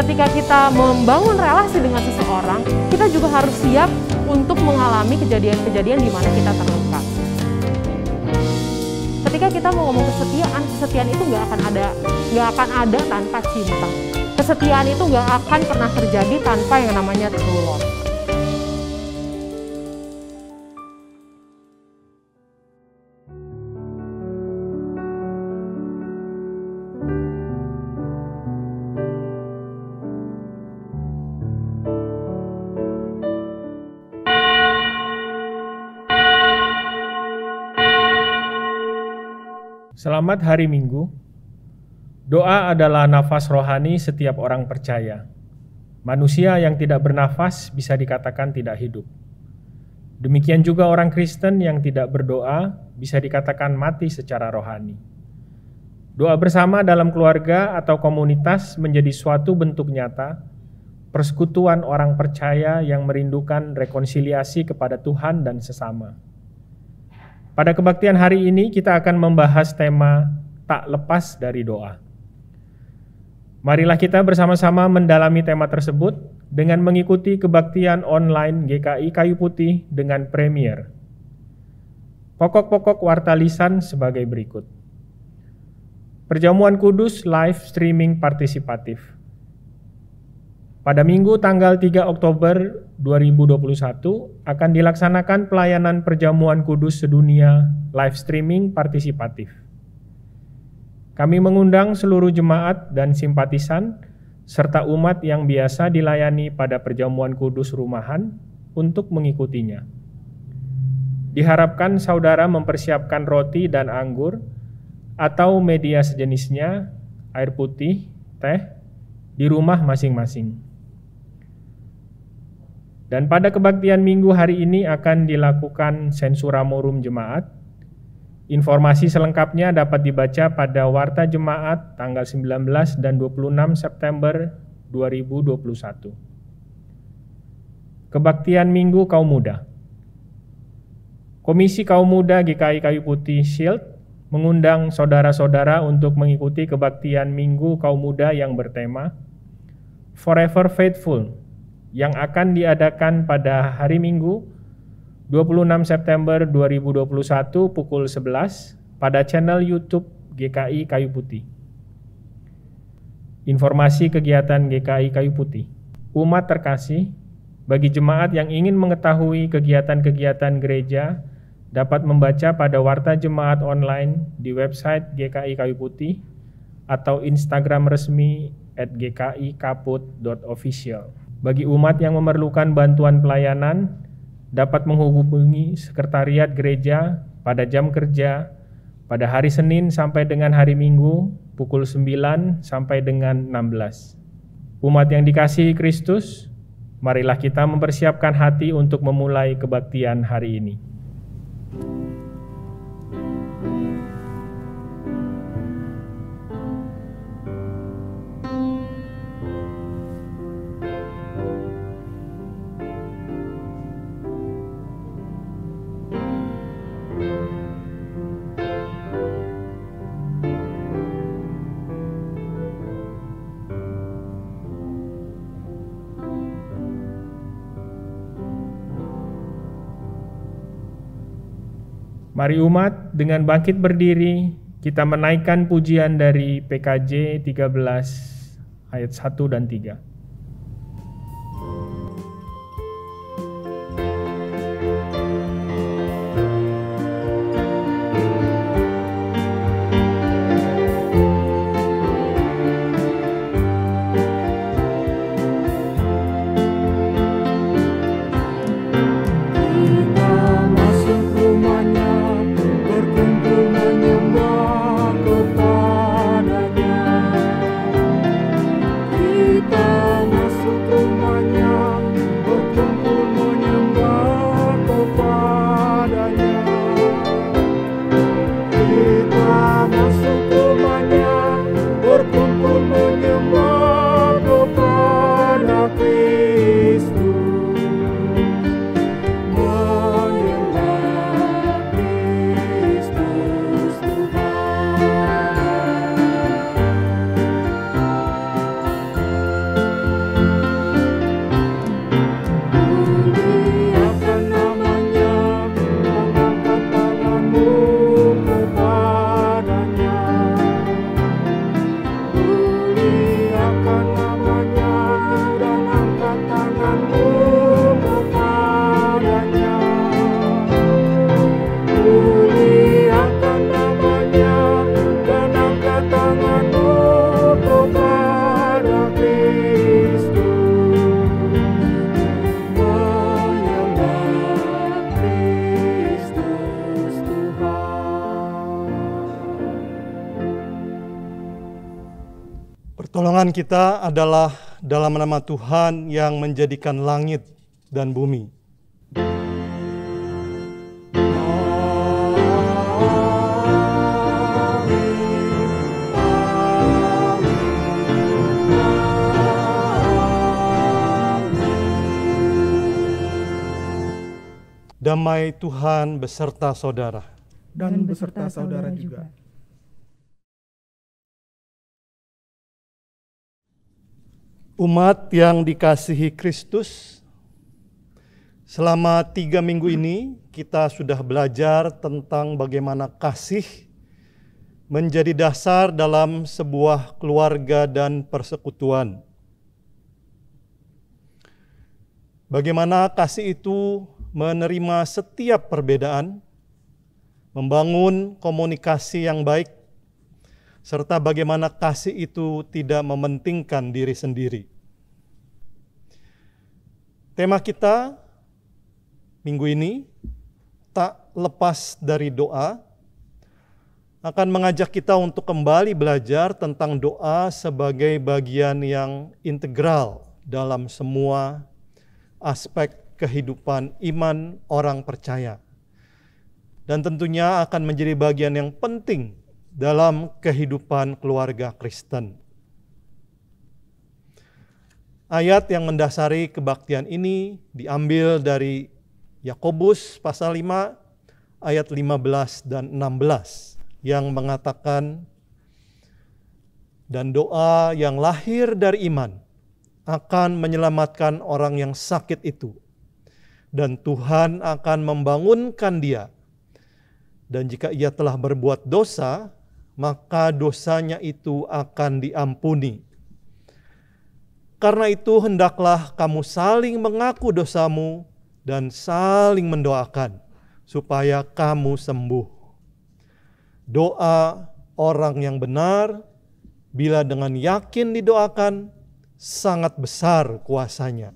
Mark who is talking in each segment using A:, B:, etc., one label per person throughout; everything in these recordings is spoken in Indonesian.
A: ketika kita membangun relasi dengan seseorang, kita juga harus siap untuk mengalami kejadian-kejadian di mana kita terluka. Ketika kita mau ngomong kesetiaan itu nggak akan ada tanpa cinta. Kesetiaan itu nggak akan pernah terjadi tanpa yang namanya true love.
B: Selamat hari Minggu. Doa adalah nafas rohani setiap orang percaya. Manusia yang tidak bernafas bisa dikatakan tidak hidup. Demikian juga orang Kristen yang tidak berdoa bisa dikatakan mati secara rohani. Doa bersama dalam keluarga atau komunitas menjadi suatu bentuk nyata persekutuan orang percaya yang merindukan rekonsiliasi kepada Tuhan dan sesama. Pada kebaktian hari ini kita akan membahas tema tak lepas dari doa. Marilah kita bersama-sama mendalami tema tersebut dengan mengikuti kebaktian online GKI Kayu Putih dengan Premier. Pokok-pokok warta lisan sebagai berikut. Perjamuan Kudus live streaming partisipatif. Pada Minggu tanggal 3 Oktober 2021 akan dilaksanakan pelayanan Perjamuan Kudus Sedunia live streaming partisipatif. Kami mengundang seluruh jemaat dan simpatisan serta umat yang biasa dilayani pada Perjamuan Kudus rumahan untuk mengikutinya. Diharapkan saudara mempersiapkan roti dan anggur atau media sejenisnya, air putih, teh, di rumah masing-masing. Dan pada kebaktian Minggu hari ini akan dilakukan sensura morum jemaat. Informasi selengkapnya dapat dibaca pada Warta Jemaat tanggal 19 dan 26 September 2021. Kebaktian Minggu Kaum Muda. Komisi Kaum Muda GKI Kayu Putih Shield mengundang saudara-saudara untuk mengikuti kebaktian Minggu Kaum Muda yang bertema Forever Faithful, yang akan diadakan pada hari Minggu 26 September 2021 pukul 11 pada channel YouTube GKI Kayu Putih. Informasi kegiatan GKI Kayu Putih. Umat terkasih, bagi jemaat yang ingin mengetahui kegiatan-kegiatan gereja dapat membaca pada warta jemaat online di website GKI Kayu Putih atau Instagram resmi @gkikaput.official. Bagi umat yang memerlukan bantuan pelayanan, dapat menghubungi sekretariat gereja pada jam kerja pada hari Senin sampai dengan hari Minggu pukul 9 sampai dengan 16. Umat yang dikasihi Kristus, marilah kita mempersiapkan hati untuk memulai kebaktian hari ini. Mari umat dengan bangkit berdiri, kita menaikkan pujian dari PKJ 13 ayat 1 dan 3.
C: Kita Firman kita adalah dalam nama Tuhan yang menjadikan langit dan bumi. Damai Tuhan beserta saudara.
D: Dan beserta saudara juga.
C: Umat yang dikasihi Kristus, selama 3 minggu ini kita sudah belajar tentang bagaimana kasih menjadi dasar dalam sebuah keluarga dan persekutuan. Bagaimana kasih itu menerima setiap perbedaan, membangun komunikasi yang baik, serta bagaimana kasih itu tidak mementingkan diri sendiri. Tema kita minggu ini tak lepas dari doa, akan mengajak kita untuk kembali belajar tentang doa sebagai bagian yang integral dalam semua aspek kehidupan iman orang percaya. Dan tentunya akan menjadi bagian yang penting dalam kehidupan keluarga Kristen. Ayat yang mendasari kebaktian ini diambil dari Yakobus pasal 5 ayat 15 dan 16 yang mengatakan, dan doa yang lahir dari iman akan menyelamatkan orang yang sakit itu, dan Tuhan akan membangunkan dia. Dan jika ia telah berbuat dosa, maka dosanya itu akan diampuni. Karena itu hendaklah kamu saling mengaku dosamu dan saling mendoakan supaya kamu sembuh. Doa orang yang benar, bila dengan yakin didoakan, sangat besar kuasanya.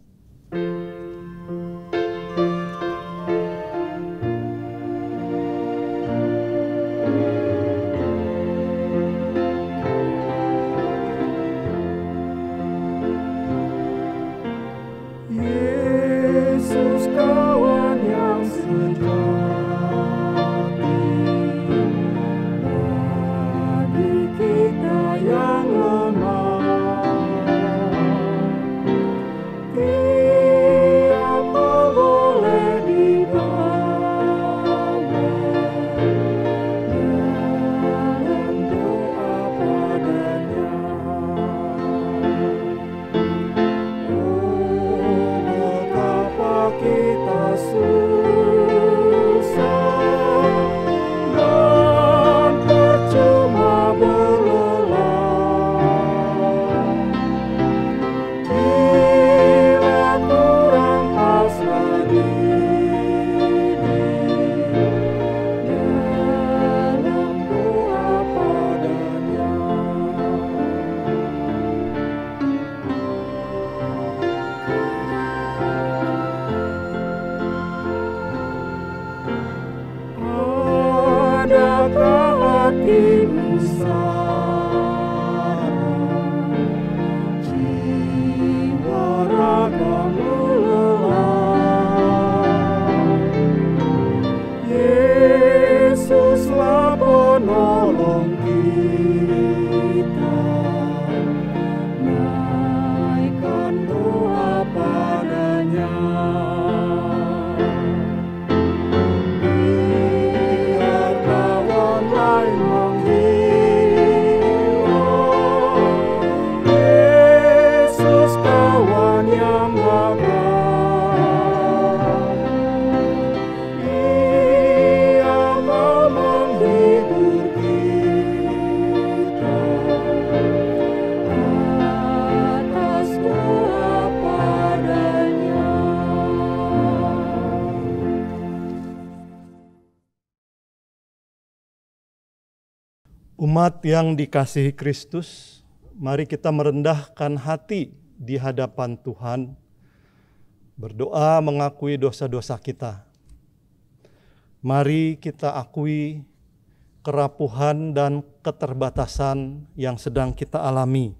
C: Umat yang dikasihi Kristus, mari kita merendahkan hati di hadapan Tuhan, berdoa mengakui dosa-dosa kita. Mari kita akui kerapuhan dan keterbatasan yang sedang kita alami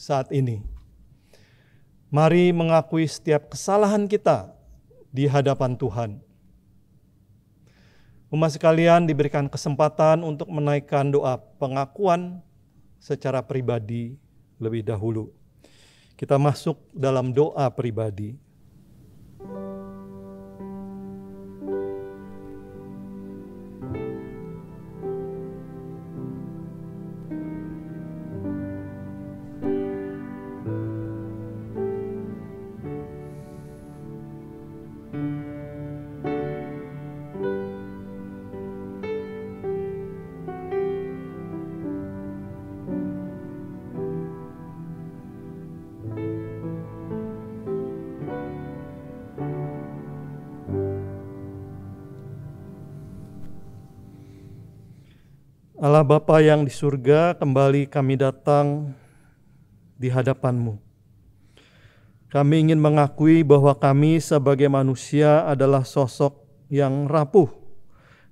C: saat ini. Mari mengakui setiap kesalahan kita di hadapan Tuhan. Umat sekalian diberikan kesempatan untuk menaikkan doa pengakuan secara pribadi lebih dahulu. Kita masuk dalam doa pribadi. Allah Bapa yang di surga, kembali kami datang di hadapan-Mu. Kami ingin mengakui bahwa kami sebagai manusia adalah sosok yang rapuh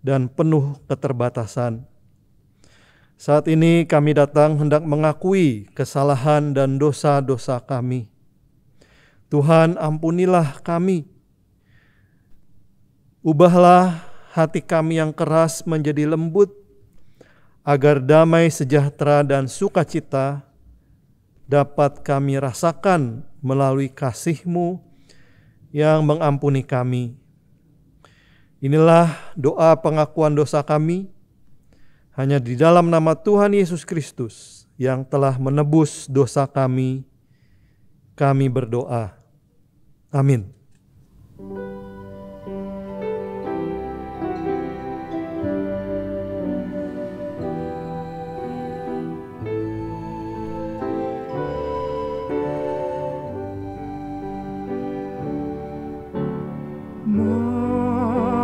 C: dan penuh keterbatasan. Saat ini kami datang hendak mengakui kesalahan dan dosa-dosa kami. Tuhan, ampunilah kami. Ubahlah hati kami yang keras menjadi lembut, agar damai sejahtera dan sukacita dapat kami rasakan melalui kasih-Mu yang mengampuni kami. Inilah doa pengakuan dosa kami, hanya di dalam nama Tuhan Yesus Kristus yang telah menebus dosa kami berdoa. Amin.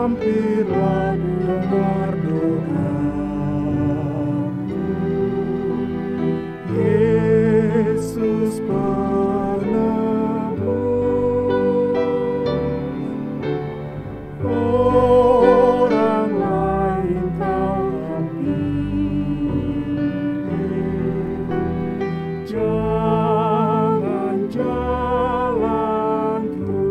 D: Mampirlah dengar doa, Yesus penebus. Orang lain kau pilih, jangan jalan terus.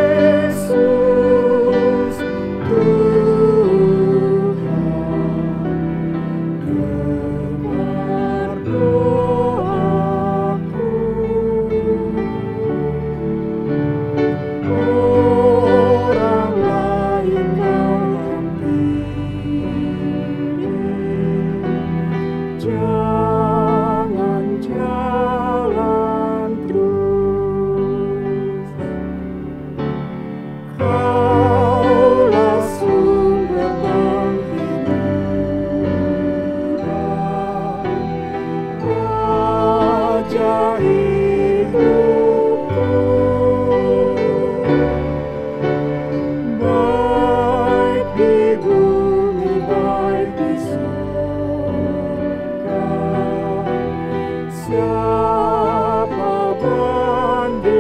D: Yesus Tuhan, dengar doaku. Orang lain kau pilih, jangan jalan terus. Kaulah sumber penghidupan, Raja hidupku, baik di bumi, baik di surga. Siapa bandingmu?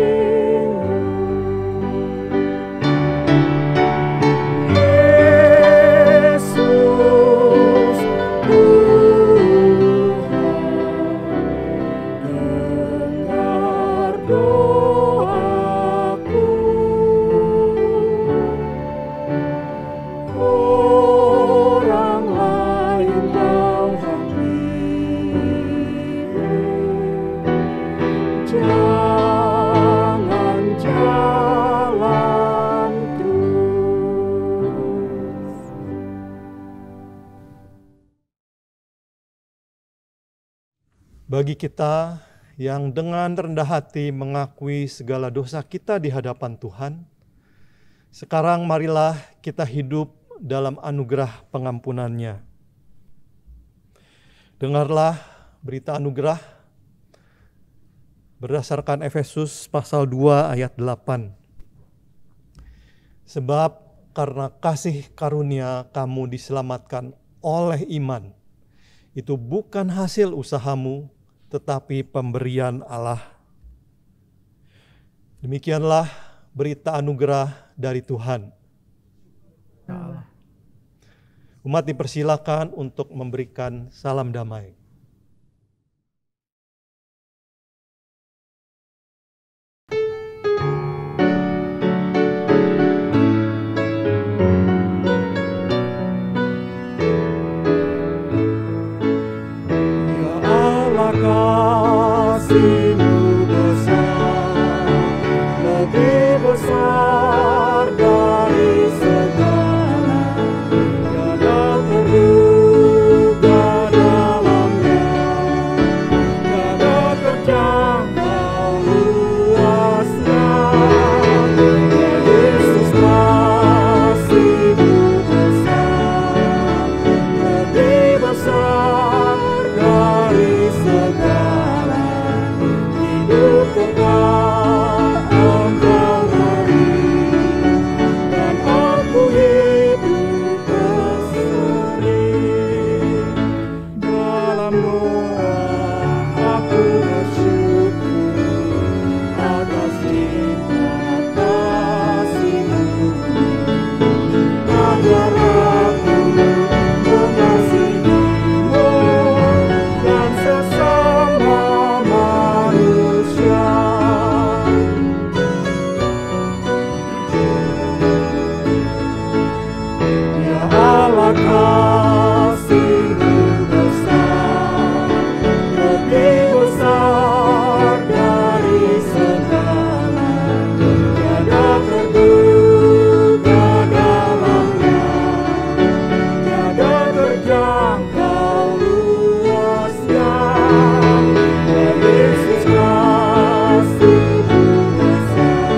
D: Yesus Tuhan, dengar doaku. Orang lain kau pilih, jangan jalan terus.
C: Bagi kita yang dengan rendah hati mengakui segala dosa kita di hadapan Tuhan, sekarang marilah kita hidup dalam anugerah pengampunan-Nya. Dengarlah berita anugerah berdasarkan Efesus pasal 2 ayat 8. Sebab karena kasih karunia kamu diselamatkan oleh iman. Itu bukan hasil usahamu, tetapi pemberian Allah. Demikianlah berita anugerah dari Tuhan. Umat dipersilakan untuk memberikan salam damai.
D: Kasih-Mu besar, lebih besar dari segala, tiada terduga dalamnya, tiada terjangkau luasnya. Ya Yesus, kasih-Mu besar, lebih besar dari segala. Hidup kekal Engkau beri, dan aku hidup berseri. Dalam doa aku bersyukur atas cinta kasih-Mu, agar aku mengasihi-Mu dan sesama manusia. Ya Allah, kasih-Mu besar, lebih besar dari segala, tiada terduga dalamnya, tiada terjangkau luasnya. Ya Yesus, kasih-Mu besar,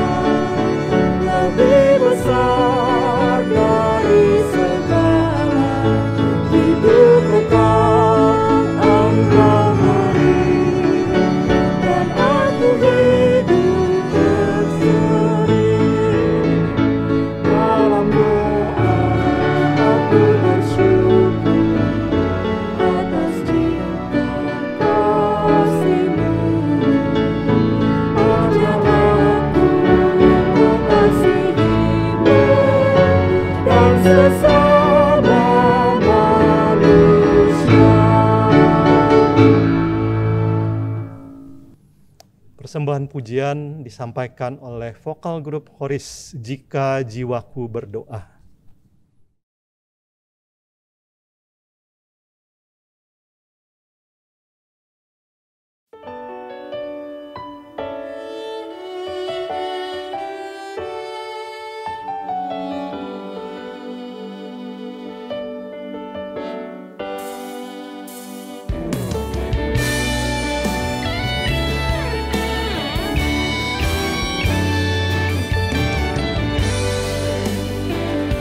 D: lebih besar dari segala. Hidup kekal Engkau beri, dan aku hidup berseri. Dalam doa aku bersyukur atas cinta kasih-Mu, ajar aku mengasihi-Mu dan sesama manusia.
C: Persembahan pujian disampaikan oleh vokal grup Horis Jika Jiwaku Berdoa.
D: Ya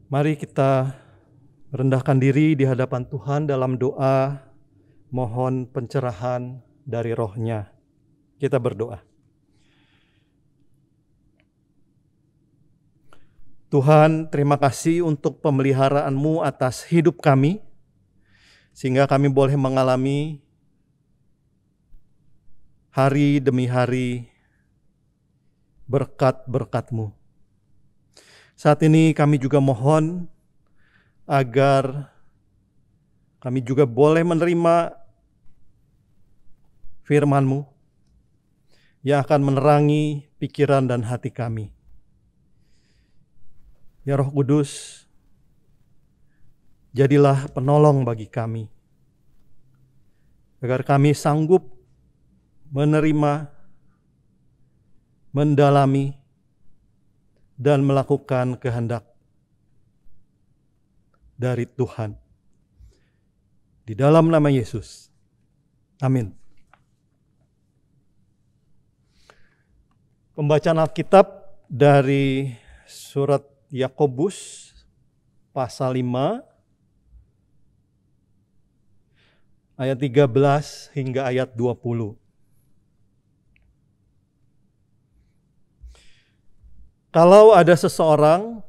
C: Mari kita rendahkan diri di hadapan Tuhan dalam doa, mohon pencerahan dari Roh-Nya. Kita berdoa. Tuhan, terima kasih untuk pemeliharaan-Mu atas hidup kami, sehingga kami boleh mengalami hari demi hari berkat-berkat-Mu. Saat ini kami juga mohon agar kami juga boleh menerima firman-Mu yang akan menerangi pikiran dan hati kami. Ya Roh Kudus, jadilah penolong bagi kami, agar kami sanggup menerima, mendalami, dan melakukan kehendak dari Tuhan. Di dalam nama Yesus. Amin. Pembacaan Alkitab dari surat Yakobus pasal 5 ayat 13 hingga ayat 20. Kalau ada seseorang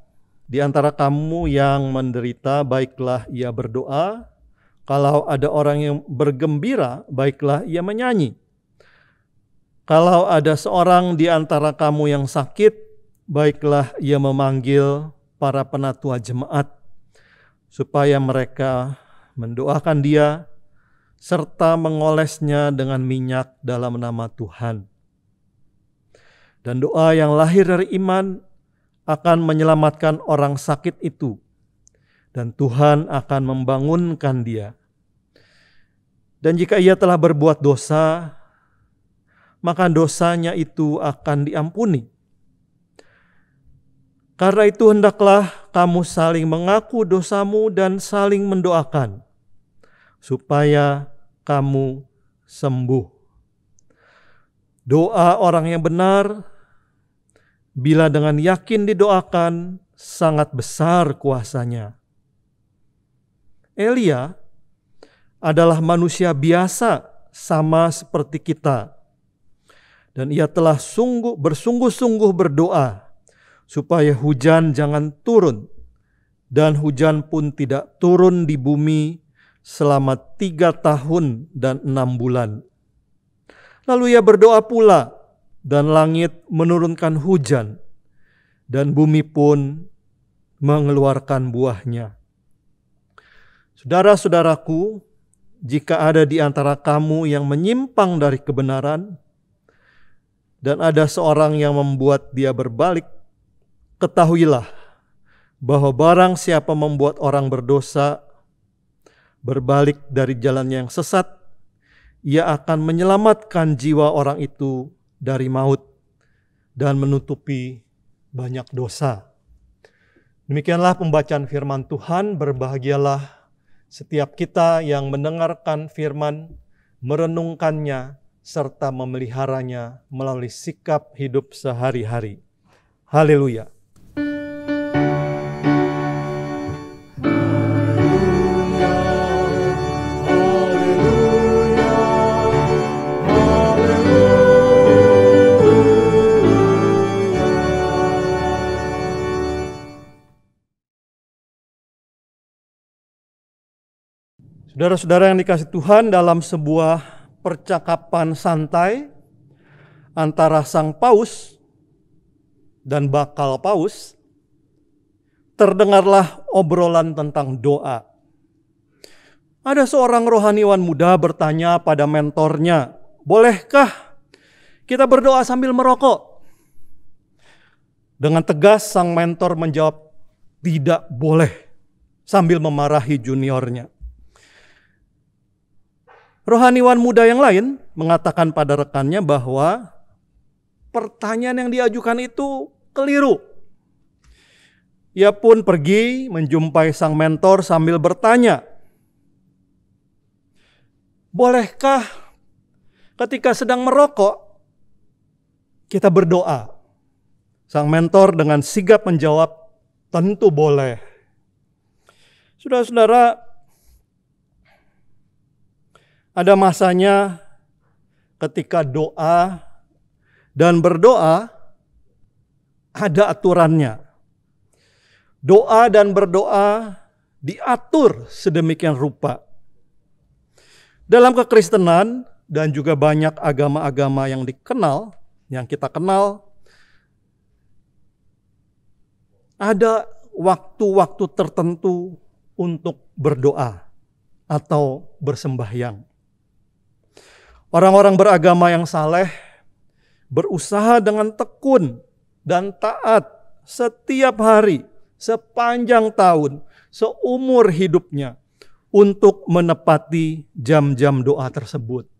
C: di antara kamu yang menderita, baiklah ia berdoa. Kalau ada orang yang bergembira, baiklah ia menyanyi. Kalau ada seorang di antara kamu yang sakit, baiklah ia memanggil para penatua jemaat, supaya mereka mendoakan dia, serta mengolesnya dengan minyak dalam nama Tuhan. Dan doa yang lahir dari iman akan menyelamatkan orang sakit itu, dan Tuhan akan membangunkan dia. Dan jika ia telah berbuat dosa, maka dosanya itu akan diampuni. Karena itu hendaklah kamu saling mengaku dosamu dan saling mendoakan, supaya kamu sembuh. Doa orang yang benar, bila dengan yakin didoakan, sangat besar kuasanya. Elia adalah manusia biasa sama seperti kita. Dan ia telah bersungguh-sungguh berdoa supaya hujan jangan turun. Dan hujan pun tidak turun di bumi selama 3 tahun dan 6 bulan. Lalu ia berdoa pula, dan langit menurunkan hujan, dan bumi pun mengeluarkan buahnya. Saudara-saudaraku, jika ada di antara kamu yang menyimpang dari kebenaran, dan ada seorang yang membuat dia berbalik, ketahuilah bahwa barang siapa membuat orang berdosa berbalik dari jalannya yang sesat, ia akan menyelamatkan jiwa orang itu dari maut dan menutupi banyak dosa. Demikianlah pembacaan firman Tuhan. Berbahagialah setiap kita yang mendengarkan firman, merenungkannya, serta memeliharanya melalui sikap hidup sehari-hari. Haleluya. Saudara-saudara yang dikasihi Tuhan, dalam sebuah percakapan santai antara sang paus dan bakal paus, terdengarlah obrolan tentang doa. Ada seorang rohaniwan muda bertanya pada mentornya, "Bolehkah kita berdoa sambil merokok?" Dengan tegas sang mentor menjawab, "Tidak boleh," sambil memarahi juniornya. Rohaniwan muda yang lain mengatakan pada rekannya bahwa pertanyaan yang diajukan itu keliru. Ia pun pergi menjumpai sang mentor sambil bertanya, "Bolehkah ketika sedang merokok kita berdoa?" Sang mentor dengan sigap menjawab, "Tentu boleh." Saudara-saudara, ada masanya ketika doa dan berdoa ada aturannya. Doa dan berdoa diatur sedemikian rupa. Dalam kekristenan dan juga banyak agama-agama yang dikenal, yang kita kenal, ada waktu-waktu tertentu untuk berdoa atau bersembahyang. Orang-orang beragama yang saleh berusaha dengan tekun dan taat setiap hari, sepanjang tahun, seumur hidupnya untuk menepati jam-jam doa tersebut.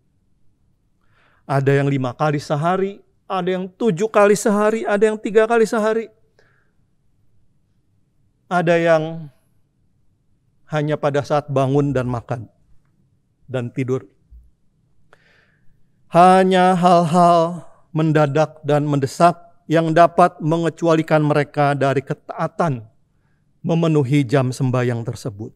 C: Ada yang 5 kali sehari, ada yang 7 kali sehari, ada yang 3 kali sehari. Ada yang hanya pada saat bangun dan makan dan tidur. Hanya hal-hal mendadak dan mendesak yang dapat mengecualikan mereka dari ketaatan memenuhi jam sembahyang tersebut.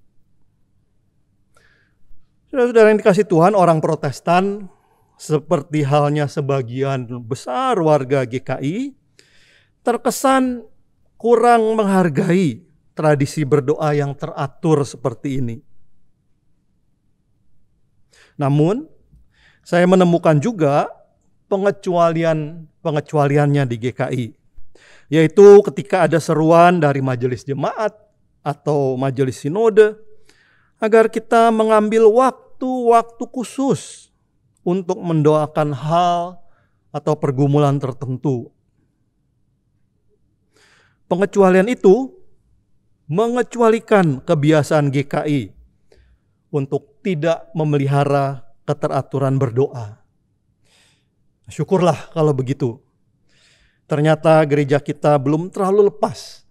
C: Saudara-saudara yang dikasihi Tuhan, orang Protestan seperti halnya sebagian besar warga GKI terkesan kurang menghargai tradisi berdoa yang teratur seperti ini. Namun, saya menemukan juga pengecualiannya di GKI, yaitu ketika ada seruan dari majelis jemaat atau majelis sinode agar kita mengambil waktu-waktu khusus untuk mendoakan hal atau pergumulan tertentu. Pengecualian itu mengecualikan kebiasaan GKI untuk tidak memelihara keteraturan berdoa. Syukurlah kalau begitu. Ternyata gereja kita belum terlalu lepas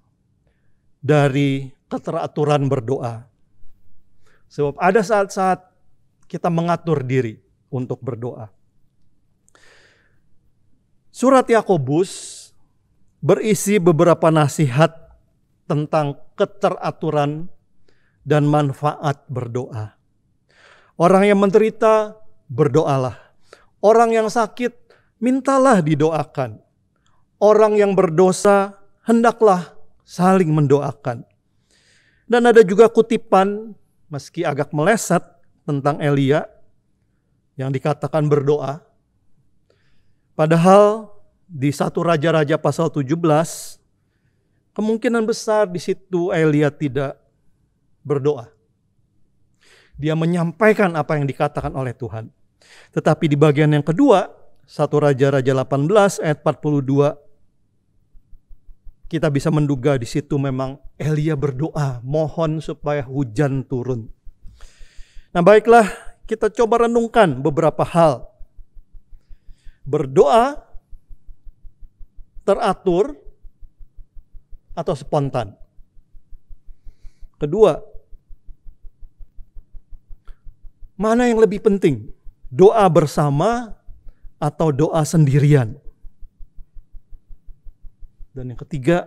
C: dari keteraturan berdoa. Sebab ada saat-saat kita mengatur diri untuk berdoa. Surat Yakobus berisi beberapa nasihat tentang keteraturan dan manfaat berdoa. Orang yang menderita, berdoalah. Orang yang sakit, mintalah didoakan. Orang yang berdosa, hendaklah saling mendoakan. Dan ada juga kutipan, meski agak meleset, tentang Elia yang dikatakan berdoa. Padahal di 1 Raja-Raja pasal 17, kemungkinan besar di situ Elia tidak berdoa. Dia menyampaikan apa yang dikatakan oleh Tuhan. Tetapi di bagian yang kedua, 1 Raja-Raja 18 ayat 42, kita bisa menduga di situ memang Elia berdoa, mohon supaya hujan turun. Nah, baiklah, kita coba renungkan beberapa hal. Berdoa teratur atau spontan. Kedua, mana yang lebih penting? Doa bersama atau doa sendirian? Dan yang ketiga,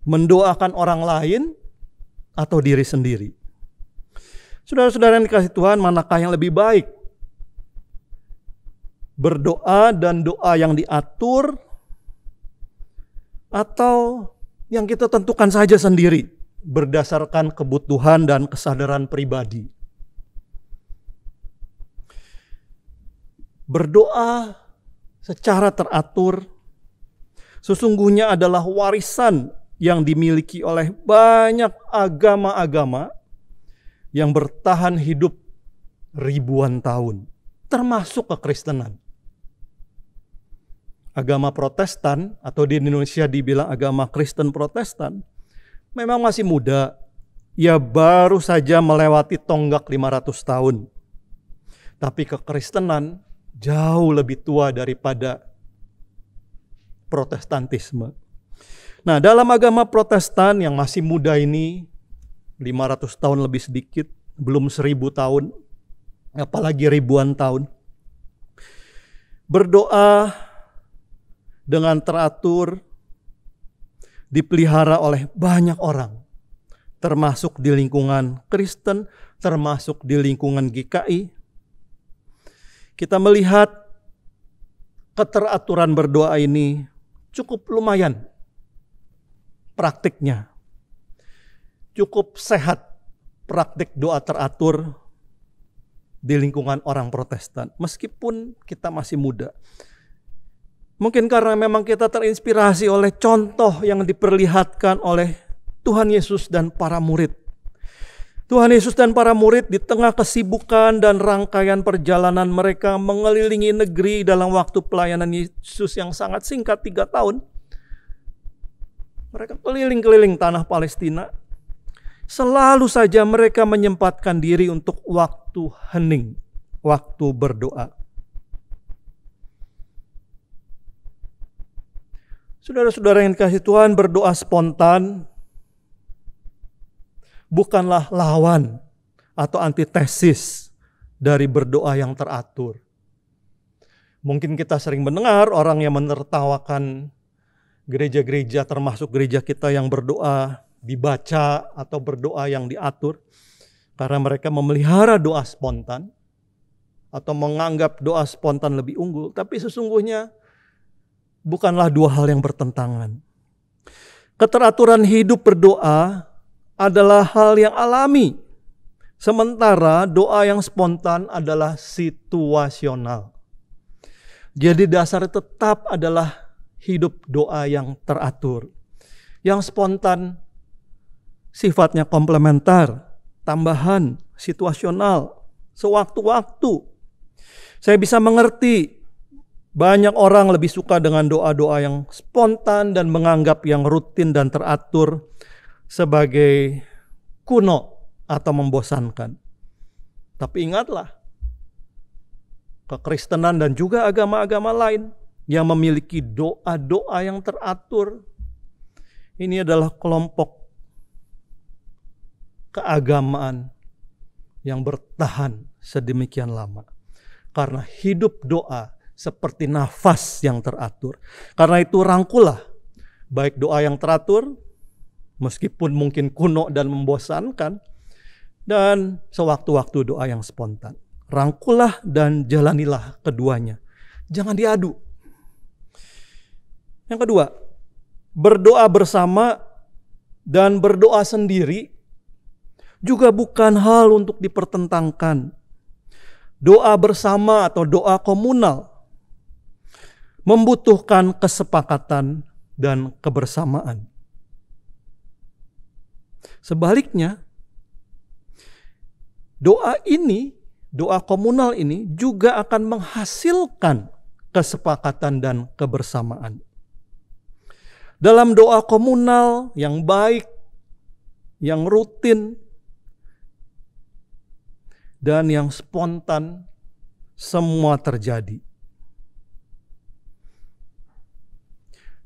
C: mendoakan orang lain atau diri sendiri? Saudara-saudara yang dikasihi Tuhan, manakah yang lebih baik? Berdoa dan doa yang diatur atau yang kita tentukan saja sendiri berdasarkan kebutuhan dan kesadaran pribadi? Berdoa secara teratur sesungguhnya adalah warisan yang dimiliki oleh banyak agama-agama yang bertahan hidup ribuan tahun, termasuk kekristenan. Agama Protestan, atau di Indonesia dibilang agama Kristen Protestan, memang masih muda. Ia baru saja melewati tonggak 500 tahun. Tapi kekristenan jauh lebih tua daripada Protestantisme. Nah, dalam agama Protestan yang masih muda ini, 500 tahun lebih sedikit, belum 1000 tahun, apalagi ribuan tahun, berdoa dengan teratur dipelihara oleh banyak orang termasuk di lingkungan Kristen, termasuk di lingkungan GKI. Kita melihat keteraturan berdoa ini cukup lumayan praktiknya. Cukup sehat praktik doa teratur di lingkungan orang Protestan. Meskipun kita masih muda. Mungkin karena memang kita terinspirasi oleh contoh yang diperlihatkan oleh Tuhan Yesus dan para murid. Tuhan Yesus dan para murid di tengah kesibukan dan rangkaian perjalanan mereka mengelilingi negeri dalam waktu pelayanan Yesus yang sangat singkat 3 tahun. Mereka keliling-keliling tanah Palestina. Selalu saja mereka menyempatkan diri untuk waktu hening, waktu berdoa. Saudara-saudara yang dikasihi Tuhan, berdoa spontan bukanlah lawan atau antitesis dari berdoa yang teratur. Mungkin kita sering mendengar orang yang menertawakan gereja-gereja, termasuk gereja kita yang berdoa dibaca atau berdoa yang diatur, karena mereka memelihara doa spontan atau menganggap doa spontan lebih unggul. Tapi sesungguhnya bukanlah dua hal yang bertentangan. Keteraturan hidup berdoa adalah hal yang alami, sementara doa yang spontan adalah situasional. Jadi dasar tetap adalah hidup doa yang teratur. Yang spontan sifatnya komplementer, tambahan, situasional, sewaktu-waktu. Saya bisa mengerti banyak orang lebih suka dengan doa-doa yang spontan dan menganggap yang rutin dan teratur sebagai kuno atau membosankan. Tapi ingatlah, kekristenan dan juga agama-agama lain yang memiliki doa-doa yang teratur, ini adalah kelompok keagamaan yang bertahan sedemikian lama. Karena hidup doa seperti nafas yang teratur. Karena itu rangkulah baik doa yang teratur, meskipun mungkin kuno dan membosankan, dan sewaktu-waktu doa yang spontan. Rangkulah dan jalanilah keduanya. Jangan diadu. Yang kedua, berdoa bersama dan berdoa sendiri juga bukan hal untuk dipertentangkan. Doa bersama atau doa komunal membutuhkan kesepakatan dan kebersamaan. Sebaliknya, doa komunal ini juga akan menghasilkan kesepakatan dan kebersamaan. Dalam doa komunal yang baik, yang rutin, dan yang spontan, semua terjadi.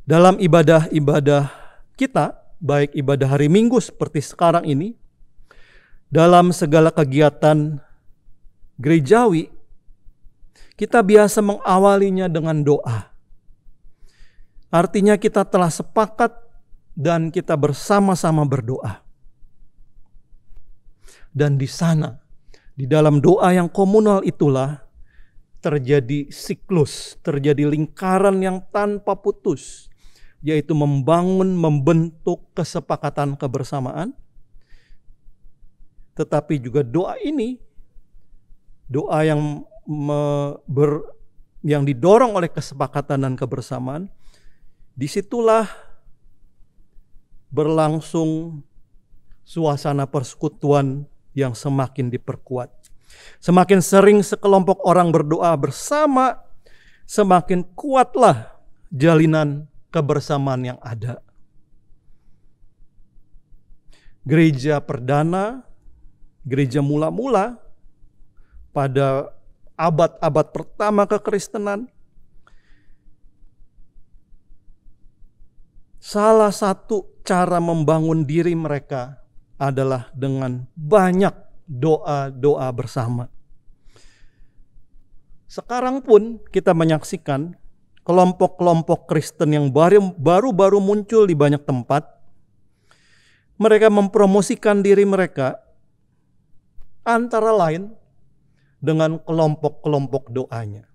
C: Dalam ibadah-ibadah kita, baik ibadah hari Minggu seperti sekarang ini, dalam segala kegiatan gerejawi, kita biasa mengawalinya dengan doa. Artinya kita telah sepakat dan kita bersama-sama berdoa. Dan di sana, di dalam doa yang komunal itulah terjadi siklus, terjadi lingkaran yang tanpa putus, yaitu membentuk kesepakatan kebersamaan. Tetapi juga doa ini, doa yang didorong oleh kesepakatan dan kebersamaan, disitulah berlangsung suasana persekutuan yang semakin diperkuat. Semakin sering sekelompok orang berdoa bersama, semakin kuatlah jalinan kebersamaan yang ada. Gereja perdana, gereja mula-mula pada abad-abad pertama kekristenan, salah satu cara membangun diri mereka adalah dengan banyak doa-doa bersama. Sekarang pun kita menyaksikan kelompok-kelompok Kristen yang baru-baru muncul di banyak tempat. mereka mempromosikan diri mereka antara lain dengan kelompok-kelompok doanya.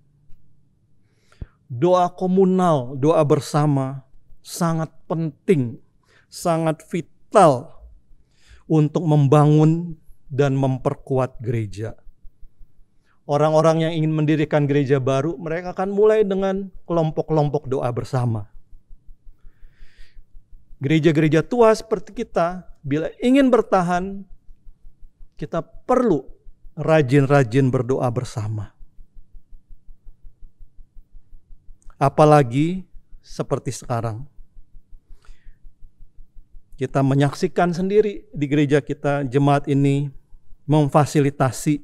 C: Doa komunal, doa bersama sangat penting, sangat vital untuk membangun dan memperkuat gereja. Orang-orang yang ingin mendirikan gereja baru, mereka akan mulai dengan kelompok-kelompok doa bersama. Gereja-gereja tua seperti kita, bila ingin bertahan, kita perlu rajin-rajin berdoa bersama. Apalagi seperti sekarang. Kita menyaksikan sendiri di gereja kita, jemaat ini memfasilitasi,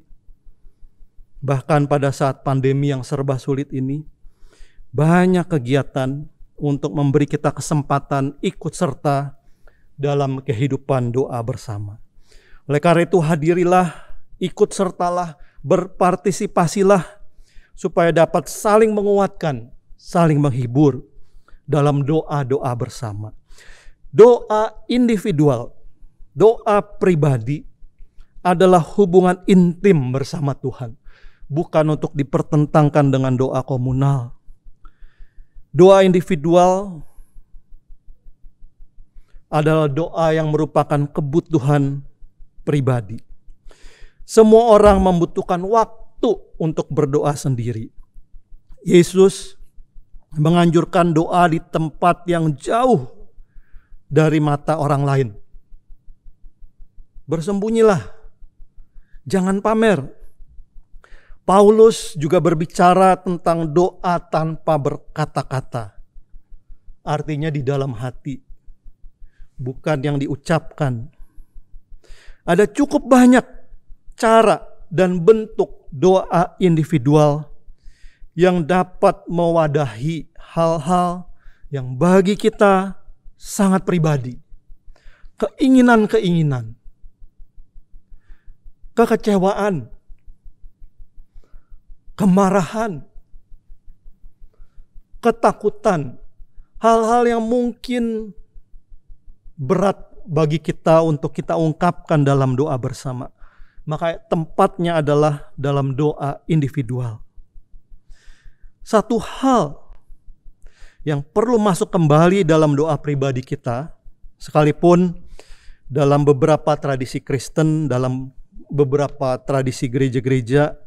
C: bahkan pada saat pandemi yang serba sulit ini, banyak kegiatan untuk memberi kita kesempatan ikut serta dalam kehidupan doa bersama. Oleh karena itu hadirilah, ikut sertalah, berpartisipasilah supaya dapat saling menguatkan, saling menghibur dalam doa-doa bersama. Doa individual, doa pribadi adalah hubungan intim bersama Tuhan, bukan untuk dipertentangkan dengan doa komunal. Doa individual adalah doa yang merupakan kebutuhan pribadi. Semua orang membutuhkan waktu untuk berdoa sendiri. Yesus menganjurkan doa di tempat yang jauh dari mata orang lain. Bersembunyilah, jangan pamer. Paulus juga berbicara tentang doa tanpa berkata-kata. Artinya di dalam hati, bukan yang diucapkan. Ada cukup banyak cara dan bentuk doa individual yang dapat mewadahi hal-hal yang bagi kita sangat pribadi. Keinginan-keinginan, kekecewaan, kemarahan, ketakutan, hal-hal yang mungkin berat bagi kita untuk kita ungkapkan dalam doa bersama. Maka tempatnya adalah dalam doa individual. Satu hal yang perlu masuk kembali dalam doa pribadi kita, sekalipun dalam beberapa tradisi Kristen, dalam beberapa tradisi gereja-gereja,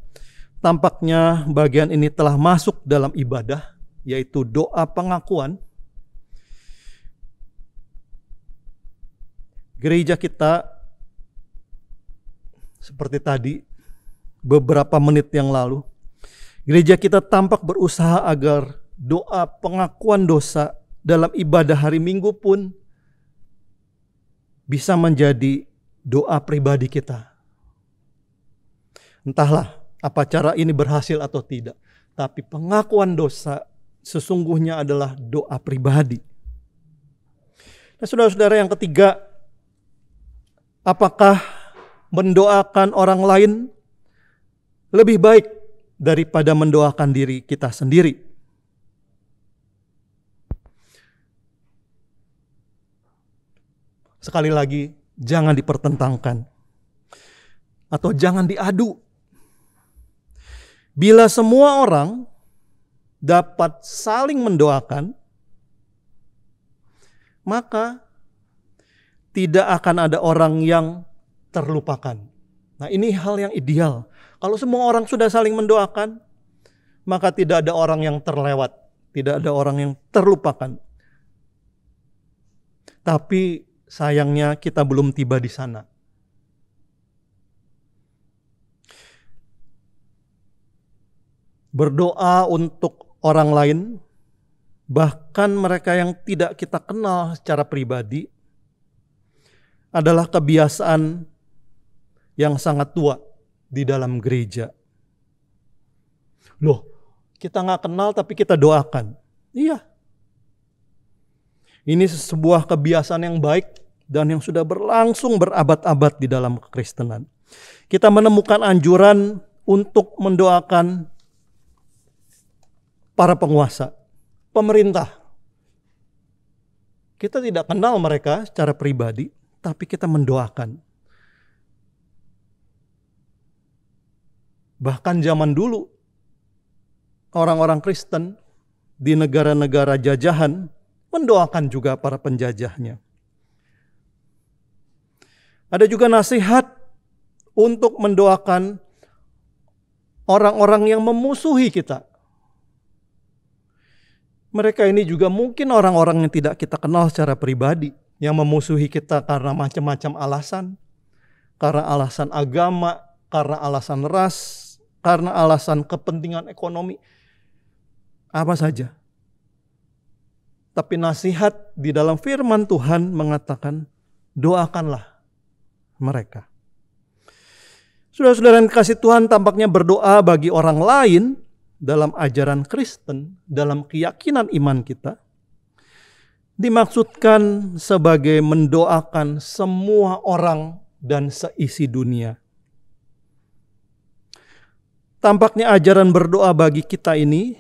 C: tampaknya bagian ini telah masuk dalam ibadah, yaitu doa pengakuan. Gereja kita, seperti tadi, beberapa menit yang lalu, gereja kita tampak berusaha agar doa pengakuan dosa dalam ibadah hari Minggu pun bisa menjadi doa pribadi kita. Entahlah apa cara ini berhasil atau tidak, tapi pengakuan dosa sesungguhnya adalah doa pribadi. Nah, saudara-saudara, yang ketiga, apakah mendoakan orang lain lebih baik daripada mendoakan diri kita sendiri? Sekali lagi, jangan dipertentangkan atau jangan diadu. Bila semua orang dapat saling mendoakan, maka tidak akan ada orang yang terlupakan. Nah, ini hal yang ideal. Kalau semua orang sudah saling mendoakan, maka tidak ada orang yang terlewat, tidak ada orang yang terlupakan. Tapi sayangnya kita belum tiba di sana. Berdoa untuk orang lain, bahkan mereka yang tidak kita kenal secara pribadi, adalah kebiasaan yang sangat tua di dalam gereja. Loh, kita gak kenal tapi kita doakan. Iya. Ini sebuah kebiasaan yang baik dan yang sudah berlangsung berabad-abad di dalam kekristenan. Kita menemukan anjuran untuk mendoakan para penguasa, pemerintah. Kita tidak kenal mereka secara pribadi, tapi kita mendoakan. Bahkan zaman dulu, orang-orang Kristen di negara-negara jajahan mendoakan juga para penjajahnya. Ada juga nasihat untuk mendoakan orang-orang yang memusuhi kita. Mereka ini juga mungkin orang-orang yang tidak kita kenal secara pribadi, yang memusuhi kita karena macam-macam alasan. Karena alasan agama, karena alasan ras, karena alasan kepentingan ekonomi. Apa saja. Tapi nasihat di dalam firman Tuhan mengatakan, doakanlah mereka. Saudara-saudara yang kasih Tuhan, tampaknya berdoa bagi orang lain dalam ajaran Kristen, dalam keyakinan iman kita, dimaksudkan sebagai mendoakan semua orang dan seisi dunia. Tampaknya ajaran berdoa bagi kita ini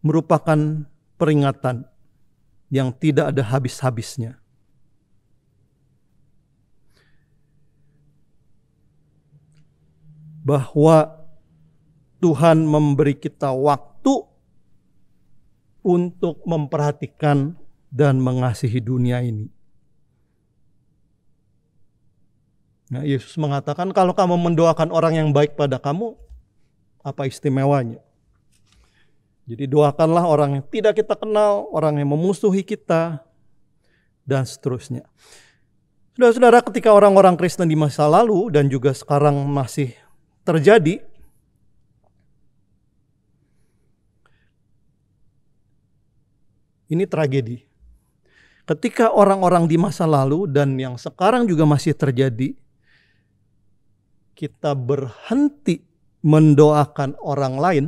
C: merupakan peringatan yang tidak ada habis-habisnya. Bahwa Tuhan memberi kita waktu untuk memperhatikan dan mengasihi dunia ini. Nah, Yesus mengatakan, kalau kamu mendoakan orang yang baik pada kamu, apa istimewanya? Jadi doakanlah orang yang tidak kita kenal, orang yang memusuhi kita, dan seterusnya. Saudara-saudara, ketika orang-orang Kristen di masa lalu dan juga sekarang masih terjadi, ini tragedi. Ketika orang-orang di masa lalu dan yang sekarang juga masih terjadi, kita berhenti mendoakan orang lain,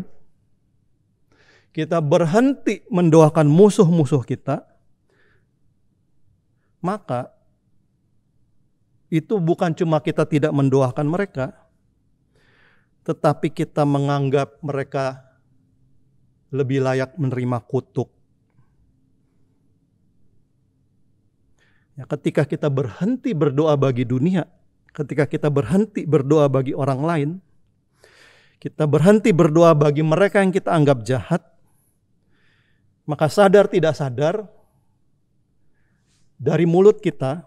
C: kita berhenti mendoakan musuh-musuh kita, maka itu bukan cuma kita tidak mendoakan mereka, tetapi kita menganggap mereka lebih layak menerima kutuk. Ya, ketika kita berhenti berdoa bagi dunia, ketika kita berhenti berdoa bagi orang lain, kita berhenti berdoa bagi mereka yang kita anggap jahat, maka sadar tidak sadar, dari mulut kita,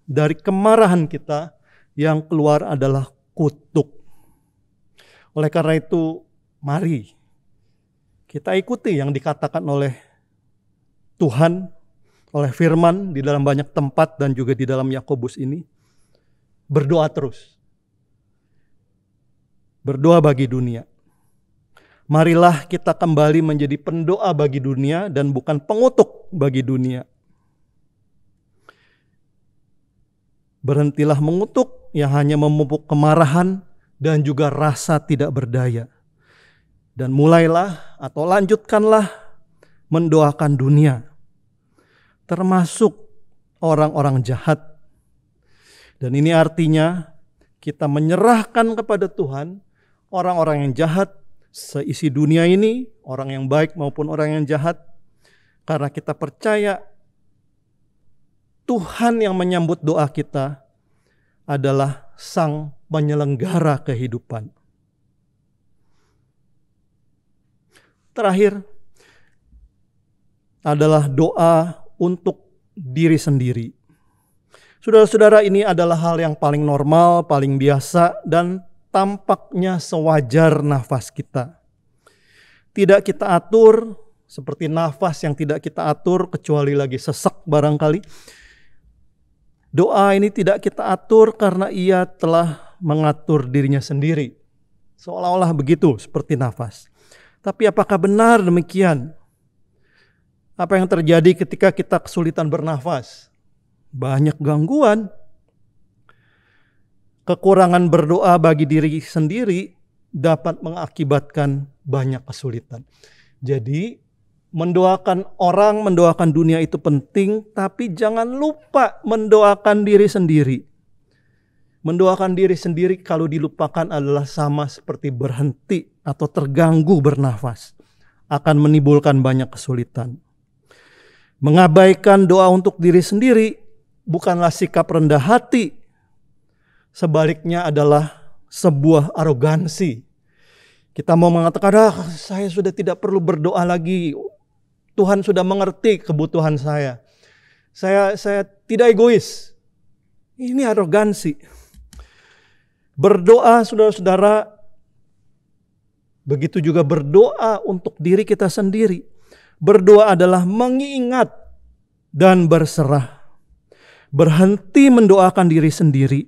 C: dari kemarahan kita, yang keluar adalah kutuk. Oleh karena itu, mari kita ikuti yang dikatakan oleh Tuhan, oleh firman di dalam banyak tempat dan juga di dalam Yakobus ini. Berdoa terus. Berdoa bagi dunia. Marilah kita kembali menjadi pendoa bagi dunia dan bukan pengutuk bagi dunia. Berhentilah mengutuk yang hanya memupuk kemarahan dan juga rasa tidak berdaya. Dan mulailah atau lanjutkanlah mendoakan dunia, termasuk orang-orang jahat. Dan ini artinya kita menyerahkan kepada Tuhan orang-orang yang jahat seisi dunia ini, orang yang baik maupun orang yang jahat, karena kita percaya Tuhan yang menyambut doa kita adalah Sang penyelenggara kehidupan. Terakhir adalah doa untuk diri sendiri. Saudara-saudara, ini adalah hal yang paling normal, paling biasa, dan tampaknya sewajar nafas kita. Tidak kita atur, seperti nafas yang tidak kita atur, kecuali lagi sesak barangkali. Doa ini tidak kita atur karena ia telah mengatur dirinya sendiri. Seolah-olah begitu, seperti nafas. Tapi apakah benar demikian? Apa yang terjadi ketika kita kesulitan bernafas? Banyak gangguan. Kekurangan berdoa bagi diri sendiri dapat mengakibatkan banyak kesulitan. Jadi mendoakan orang, mendoakan dunia itu penting, tapi jangan lupa mendoakan diri sendiri. Mendoakan diri sendiri kalau dilupakan adalah sama seperti berhenti atau terganggu bernafas. Akan menimbulkan banyak kesulitan. Mengabaikan doa untuk diri sendiri bukanlah sikap rendah hati, sebaliknya adalah sebuah arogansi. Kita mau mengatakan, saya sudah tidak perlu berdoa lagi, Tuhan sudah mengerti kebutuhan saya. Saya tidak egois. Ini arogansi. Berdoa, saudara-saudara, begitu juga berdoa untuk diri kita sendiri. Berdoa adalah mengingat dan berserah. Berhenti mendoakan diri sendiri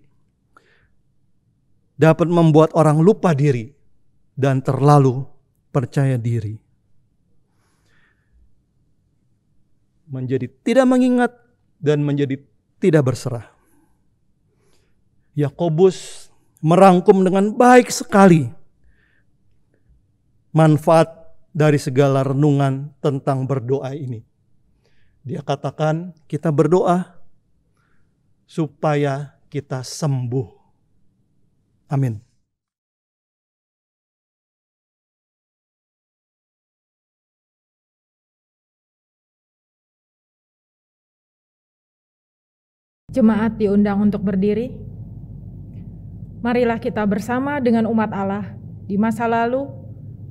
C: dapat membuat orang lupa diri dan terlalu percaya diri. Menjadi tidak mengingat dan menjadi tidak berserah. Yakobus merangkum dengan baik sekali manfaat dari segala renungan tentang berdoa ini. Dia katakan kita berdoa supaya kita sembuh. Amin.
E: Jemaat diundang untuk berdiri. Marilah kita bersama dengan umat Allah di masa lalu,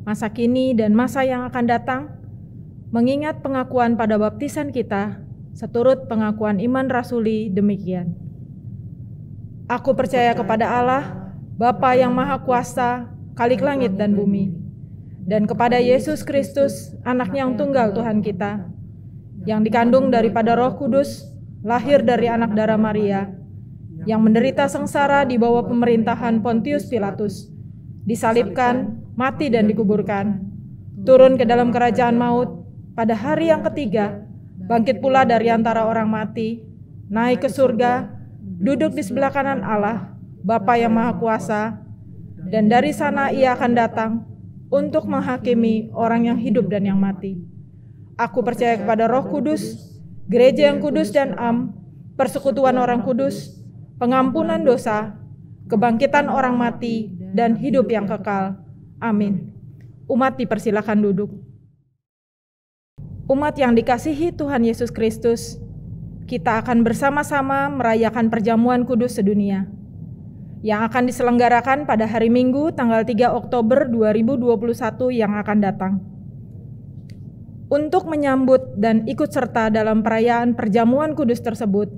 E: masa kini, dan masa yang akan datang, mengingat pengakuan pada baptisan kita, seturut pengakuan iman rasuli demikian. Aku percaya kepada Allah, Bapa yang Maha Kuasa, Khalik langit dan bumi, dan kepada Yesus Kristus, Anak-Nya yang tunggal Tuhan kita, yang dikandung daripada Roh Kudus, lahir dari anak darah Maria, yang menderita sengsara di bawah pemerintahan Pontius Pilatus, disalibkan, mati dan dikuburkan, turun ke dalam kerajaan maut, pada hari yang ketiga, bangkit pula dari antara orang mati, naik ke surga, duduk di sebelah kanan Allah, Bapa yang Maha Kuasa, dan dari sana Ia akan datang untuk menghakimi orang yang hidup dan yang mati. Aku percaya kepada Roh Kudus, gereja yang kudus dan am, persekutuan orang kudus, pengampunan dosa, kebangkitan orang mati, dan hidup yang kekal. Amin. Umat dipersilakan duduk. Umat yang dikasihi Tuhan Yesus Kristus, kita akan bersama-sama merayakan perjamuan kudus sedunia yang akan diselenggarakan pada hari Minggu tanggal 3 Oktober 2021 yang akan datang. Untuk menyambut dan ikut serta dalam perayaan perjamuan kudus tersebut,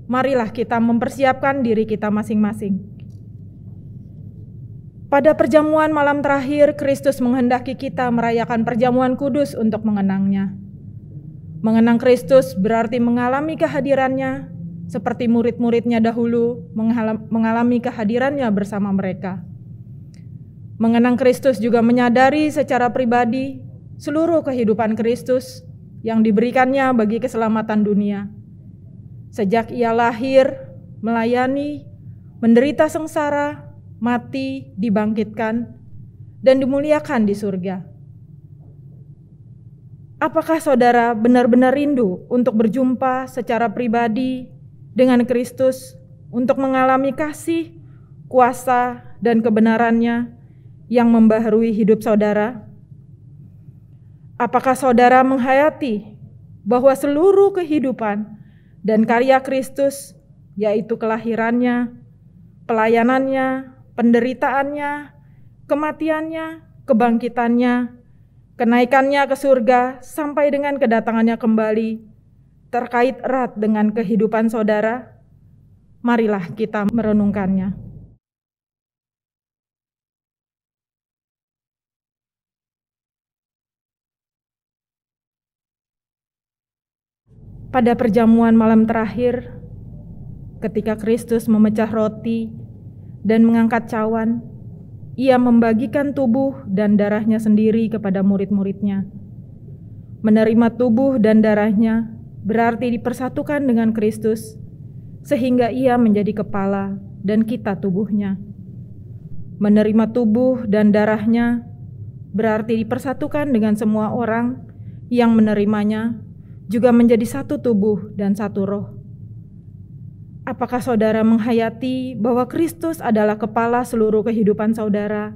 E: marilah kita mempersiapkan diri kita masing-masing. Pada perjamuan malam terakhir, Kristus menghendaki kita merayakan perjamuan kudus untuk mengenangnya. Mengenang Kristus berarti mengalami kehadirannya, seperti murid-muridnya dahulu mengalami kehadirannya bersama mereka. Mengenang Kristus juga menyadari secara pribadi seluruh kehidupan Kristus yang diberikannya bagi keselamatan dunia. Sejak Ia lahir, melayani, menderita sengsara, mati, dibangkitkan, dan dimuliakan di surga. Apakah saudara benar-benar rindu untuk berjumpa secara pribadi dengan Kristus, untuk mengalami kasih, kuasa, dan kebenarannya yang membaharui hidup saudara? Apakah saudara menghayati bahwa seluruh kehidupan dan karya Kristus, yaitu kelahirannya, pelayanannya, penderitaannya, kematiannya, kebangkitannya, kenaikannya ke surga, sampai dengan kedatangannya kembali, terkait erat dengan kehidupan saudara? Marilah kita merenungkannya. Pada perjamuan malam terakhir, ketika Kristus memecah roti dan mengangkat cawan, Ia membagikan tubuh dan darahnya sendiri kepada murid-muridnya. Menerima tubuh dan darahnya berarti dipersatukan dengan Kristus, sehingga Ia menjadi kepala dan kita tubuhnya. Menerima tubuh dan darahnya berarti dipersatukan dengan semua orang yang menerimanya, juga menjadi satu tubuh dan satu roh. Apakah saudara menghayati bahwa Kristus adalah kepala seluruh kehidupan saudara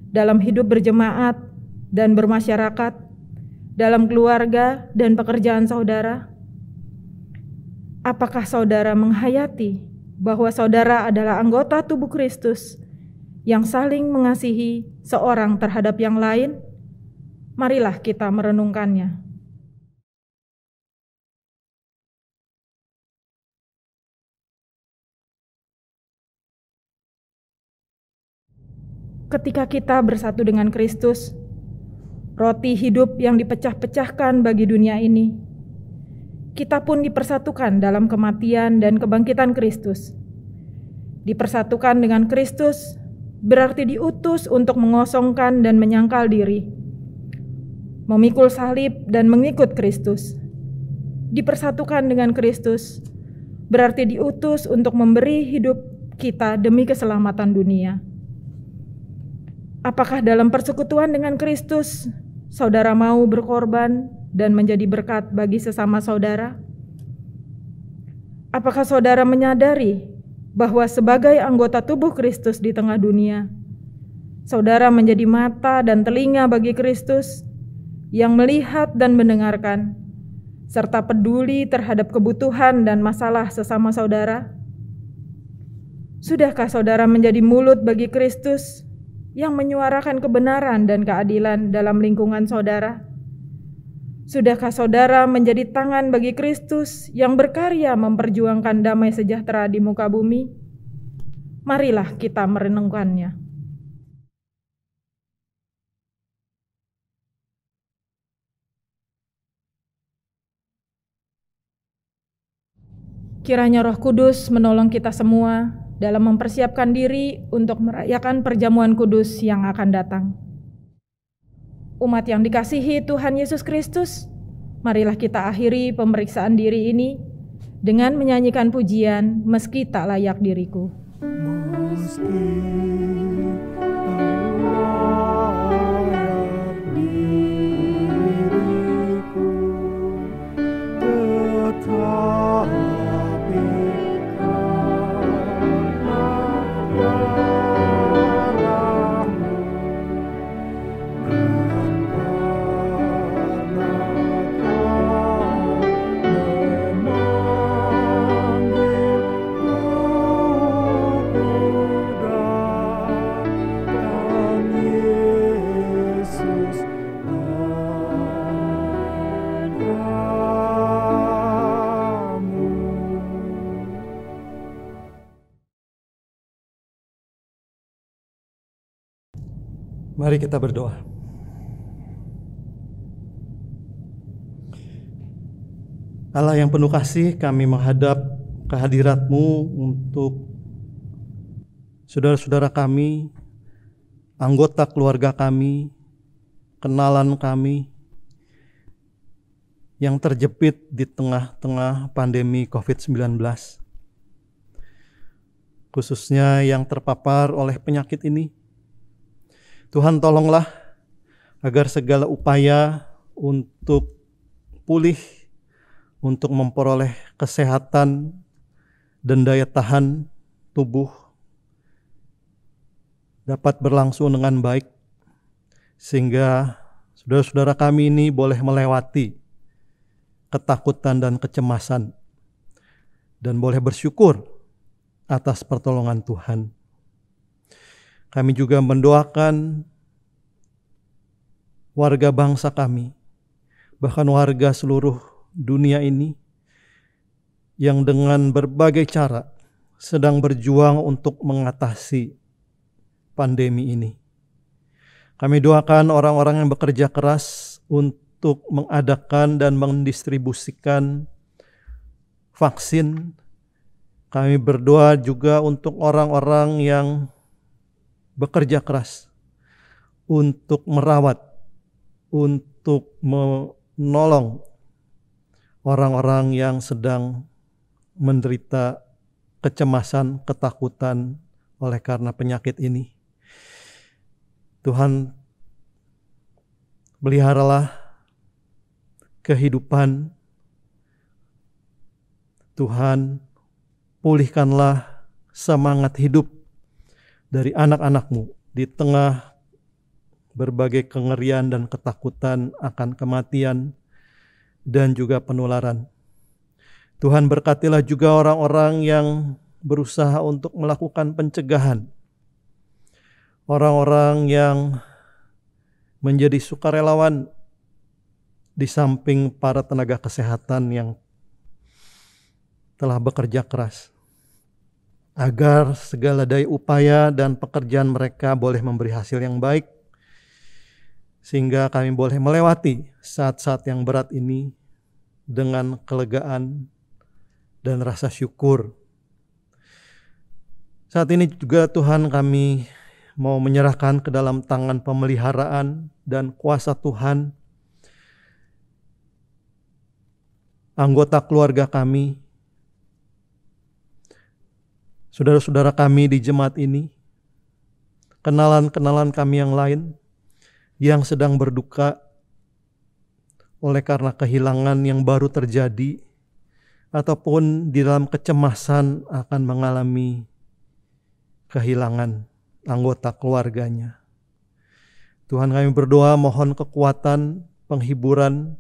E: dalam hidup berjemaat dan bermasyarakat, dalam keluarga dan pekerjaan saudara? Apakah saudara menghayati bahwa saudara adalah anggota tubuh Kristus yang saling mengasihi seorang terhadap yang lain? Marilah kita merenungkannya. Ketika kita bersatu dengan Kristus, roti hidup yang dipecah-pecahkan bagi dunia ini, kita pun dipersatukan dalam kematian dan kebangkitan Kristus. Dipersatukan dengan Kristus berarti diutus untuk mengosongkan dan menyangkal diri, memikul salib dan mengikut Kristus. Dipersatukan dengan Kristus berarti diutus untuk memberi hidup kita demi keselamatan dunia. Apakah dalam persekutuan dengan Kristus, saudara mau berkorban dan menjadi berkat bagi sesama saudara? Apakah saudara menyadari bahwa sebagai anggota tubuh Kristus di tengah dunia, saudara menjadi mata dan telinga bagi Kristus yang melihat dan mendengarkan, serta peduli terhadap kebutuhan dan masalah sesama saudara? Sudahkah saudara menjadi mulut bagi Kristus yang menyuarakan kebenaran dan keadilan dalam lingkungan saudara? Sudahkah saudara menjadi tangan bagi Kristus yang berkarya memperjuangkan damai sejahtera di muka bumi? Marilah kita merenungkannya. Kiranya Roh Kudus menolong kita semua dalam mempersiapkan diri untuk merayakan perjamuan kudus yang akan datang. Umat yang dikasihi Tuhan Yesus Kristus, marilah kita akhiri pemeriksaan diri ini dengan menyanyikan pujian Meski Tak Layak Diriku.
D: Meski tak layak diriku, tetapi
C: Mari kita berdoa. Allah yang penuh kasih, kami menghadap kehadirat-Mu untuk saudara-saudara kami, anggota keluarga kami, kenalan kami, yang terjepit di tengah-tengah pandemi COVID-19. Khususnya yang terpapar oleh penyakit ini. Tuhan, tolonglah agar segala upaya untuk pulih, untuk memperoleh kesehatan dan daya tahan tubuh dapat berlangsung dengan baik, sehingga saudara-saudara kami ini boleh melewati ketakutan dan kecemasan dan boleh bersyukur atas pertolongan Tuhan. Kami juga mendoakan warga bangsa kami, bahkan warga seluruh dunia ini yang dengan berbagai cara sedang berjuang untuk mengatasi pandemi ini. Kami doakan orang-orang yang bekerja keras untuk mengadakan dan mendistribusikan vaksin. Kami berdoa juga untuk orang-orang yang bekerja keras untuk merawat, untuk menolong orang-orang yang sedang menderita kecemasan, ketakutan oleh karena penyakit ini. Tuhan, peliharalah kehidupan. Tuhan, pulihkanlah semangat hidup dari anak-anak-Mu di tengah berbagai kengerian dan ketakutan akan kematian dan juga penularan. Tuhan berkatilah juga orang-orang yang berusaha untuk melakukan pencegahan. Orang-orang yang menjadi sukarelawan di samping para tenaga kesehatan yang telah bekerja keras. Agar segala daya upaya dan pekerjaan mereka boleh memberi hasil yang baik. Sehingga kami boleh melewati saat-saat yang berat ini dengan kelegaan dan rasa syukur. Saat ini juga Tuhan kami mau menyerahkan ke dalam tangan pemeliharaan dan kuasa Tuhan anggota keluarga kami, saudara-saudara kami di jemaat ini, kenalan-kenalan kami yang lain yang sedang berduka oleh karena kehilangan yang baru terjadi ataupun di dalam kecemasan akan mengalami kehilangan anggota keluarganya. Tuhan, kami berdoa mohon kekuatan, penghiburan,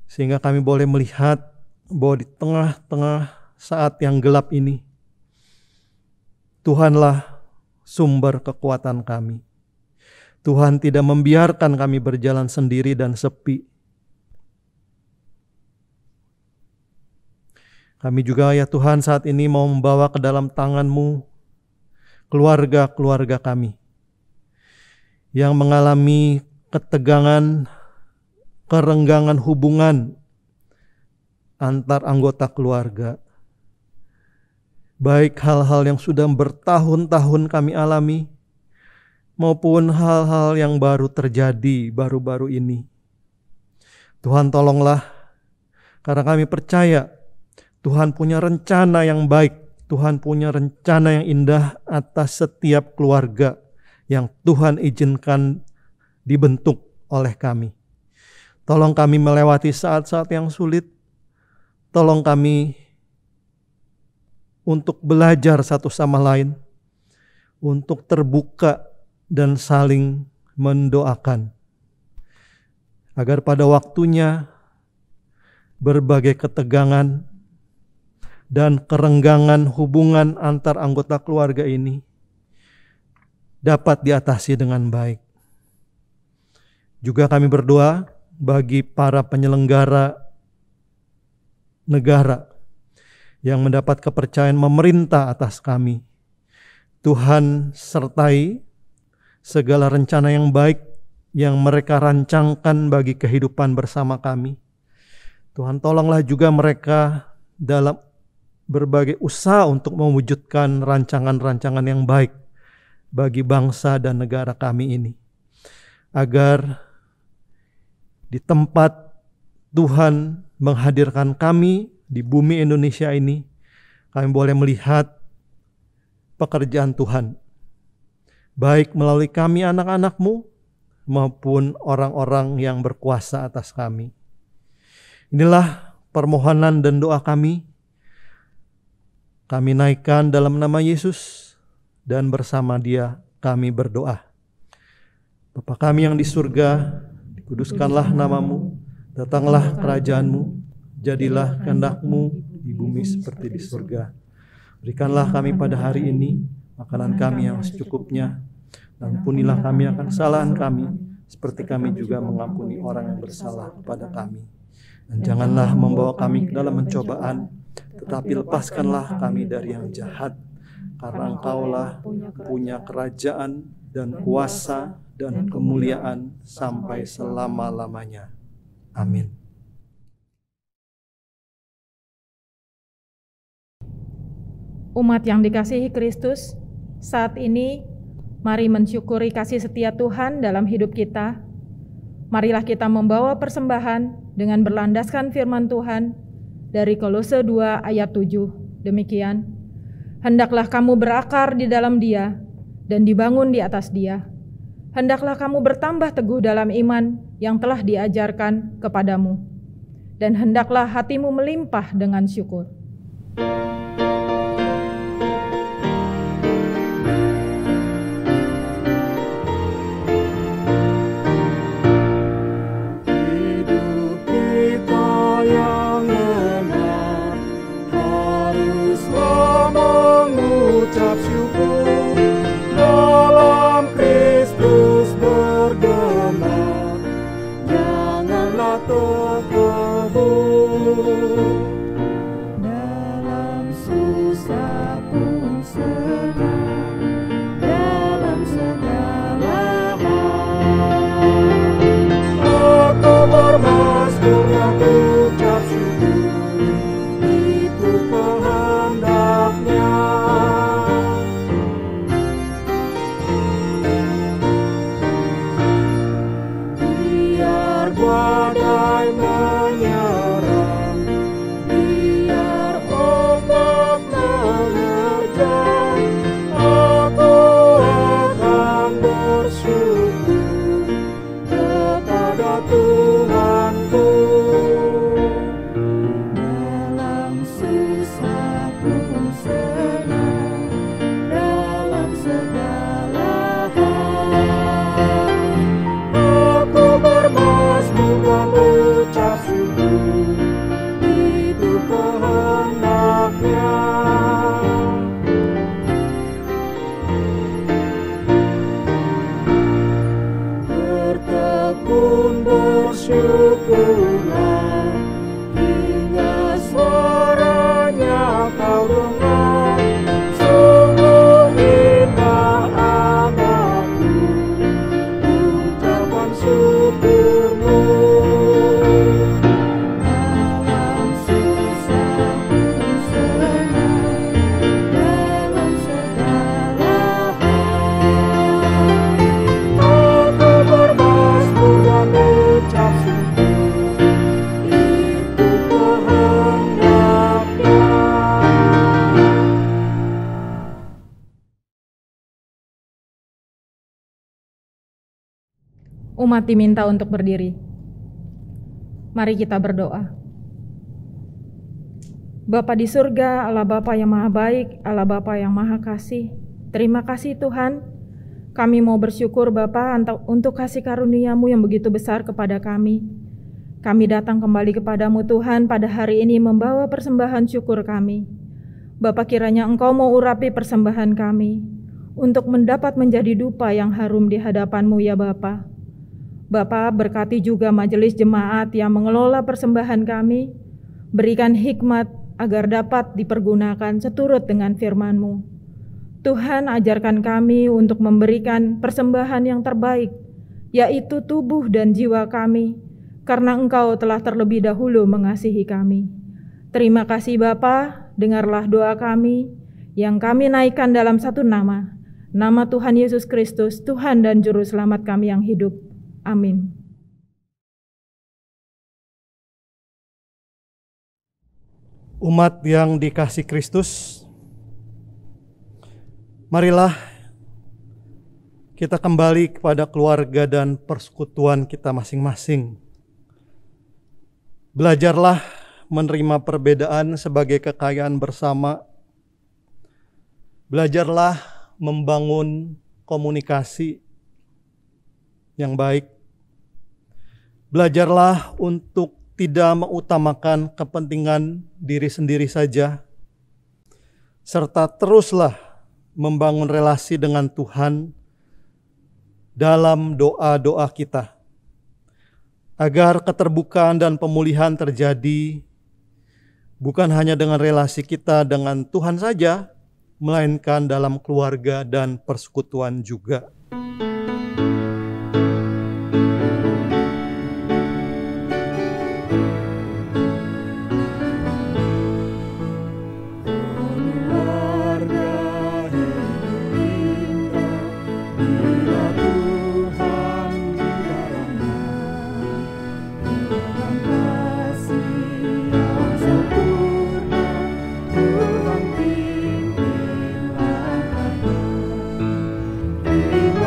C: sehingga kami boleh melihat bahwa di tengah-tengah saat yang gelap ini, Tuhanlah sumber kekuatan kami. Tuhan tidak membiarkan kami berjalan sendiri dan sepi. Kami juga ya Tuhan saat ini mau membawa ke dalam tangan-Mu keluarga-keluarga kami yang mengalami ketegangan, kerenggangan hubungan antar anggota keluarga. Baik hal-hal yang sudah bertahun-tahun kami alami maupun hal-hal yang baru terjadi baru-baru ini. Tuhan tolonglah, karena kami percaya Tuhan punya rencana yang baik, Tuhan punya rencana yang indah atas setiap keluarga yang Tuhan izinkan dibentuk oleh kami. Tolong kami melewati saat-saat yang sulit, tolong kami untuk belajar satu sama lain, untuk terbuka dan saling mendoakan. Agar pada waktunya berbagai ketegangan dan kerenggangan hubungan antar anggota keluarga ini dapat diatasi dengan baik. Juga kami berdoa bagi para penyelenggara negara yang mendapat kepercayaan memerintah atas kami. Tuhan sertai segala rencana yang baik yang mereka rancangkan bagi kehidupan bersama kami. Tuhan tolonglah juga mereka dalam berbagai usaha untuk mewujudkan rancangan-rancangan yang baik bagi bangsa dan negara kami ini. Agar di tempat Tuhan menghadirkan kami di bumi Indonesia ini, kami boleh melihat pekerjaan Tuhan. Baik melalui kami anak-anak-Mu maupun orang-orang yang berkuasa atas kami. Inilah permohonan dan doa kami. Kami naikkan dalam nama Yesus dan bersama Dia kami berdoa. Bapa kami yang di surga, dikuduskanlah nama-Mu, datanglah kerajaan-Mu, jadilah kehendak-Mu di bumi seperti di surga. Berikanlah kami pada hari ini makanan kami yang secukupnya, dan ampunilah kami akan kesalahan kami, seperti kami juga mengampuni orang yang bersalah kepada kami. Dan janganlah membawa kami ke dalam pencobaan, tetapi lepaskanlah kami dari yang jahat, karena Engkaulah punya kerajaan dan kuasa dan kemuliaan sampai selama-lamanya. Amin.
E: Umat yang dikasihi Kristus, saat ini mari mensyukuri kasih setia Tuhan dalam hidup kita. Marilah kita membawa persembahan dengan berlandaskan firman Tuhan dari Kolose 2 ayat 7. Demikian, hendaklah kamu berakar di dalam Dia dan dibangun di atas Dia. Hendaklah kamu bertambah teguh dalam iman yang telah diajarkan kepadamu. Dan hendaklah hatimu melimpah dengan syukur.
D: Hidup kita yang bersyukurlah, hingga suaranya kau dengar. Sungguh indah anakku, ucapan syukurmu. Dalam susah ku senang, dalam segala hal, aku bermasmur dan ucap syukur, itu kehendaknya.
E: Umat diminta untuk berdiri. Mari kita berdoa. Bapa di surga, Allah Bapa yang maha baik, Allah Bapa yang maha kasih. Terima kasih Tuhan. Kami mau bersyukur Bapa untuk kasih karunia-Mu yang begitu besar kepada kami. Kami datang kembali kepadamu Tuhan pada hari ini membawa persembahan syukur kami. Bapa, kiranya Engkau mau urapi persembahan kami untuk mendapat menjadi dupa yang harum di hadapan-Mu ya Bapa. Bapa, berkati juga majelis jemaat yang mengelola persembahan kami. Berikan hikmat agar dapat dipergunakan seturut dengan firman-Mu. Tuhan, ajarkan kami untuk memberikan persembahan yang terbaik, yaitu tubuh dan jiwa kami, karena Engkau telah terlebih dahulu mengasihi kami. Terima kasih Bapa, dengarlah doa kami yang kami naikkan dalam satu nama Tuhan Yesus Kristus, Tuhan dan Juru Selamat kami yang hidup. Amin.
C: Umat yang dikasih Kristus, marilah kita kembali kepada keluarga dan persekutuan kita masing-masing. Belajarlah menerima perbedaan sebagai kekayaan bersama. Belajarlah membangun komunikasi yang baik. Belajarlah untuk tidak mengutamakan kepentingan diri sendiri saja, serta teruslah membangun relasi dengan Tuhan dalam doa-doa kita, agar keterbukaan dan pemulihan terjadi bukan hanya dengan relasi kita dengan Tuhan saja, melainkan dalam keluarga dan persekutuan juga.
D: Terima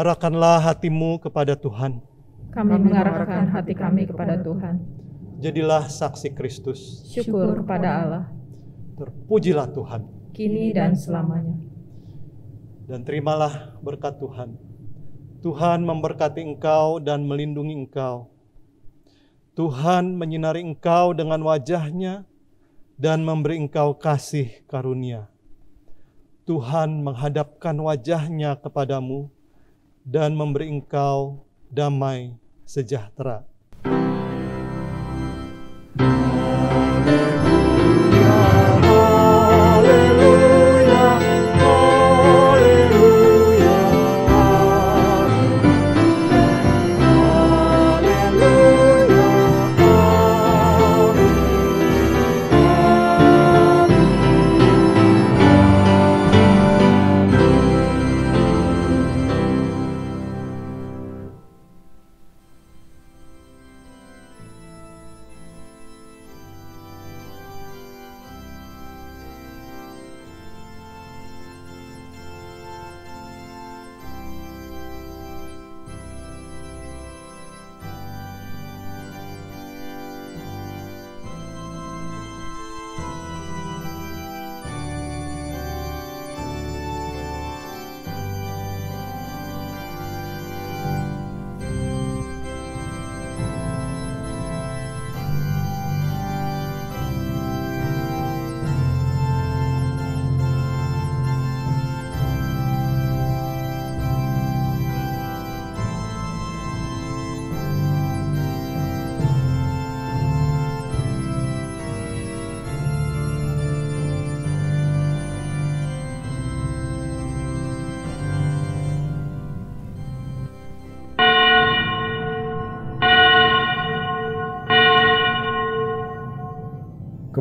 C: Arahkanlah hatimu kepada Tuhan.
E: Kami mengarahkan hati kami kepada Tuhan.
C: Jadilah saksi Kristus.
E: Syukur kepada Allah,
C: Terpujilah Tuhan.
E: kini dan selamanya.
C: Dan terimalah berkat Tuhan. Tuhan memberkati engkau dan melindungi engkau. Tuhan menyinari engkau dengan wajah-Nya dan memberi engkau kasih karunia. Tuhan menghadapkan wajah-Nya kepadamu dan memberi engkau damai sejahtera.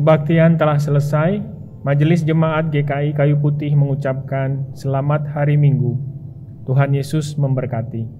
B: Kebaktian telah selesai. Majelis Jemaat GKI Kayu Putih mengucapkan selamat hari Minggu. Tuhan Yesus memberkati.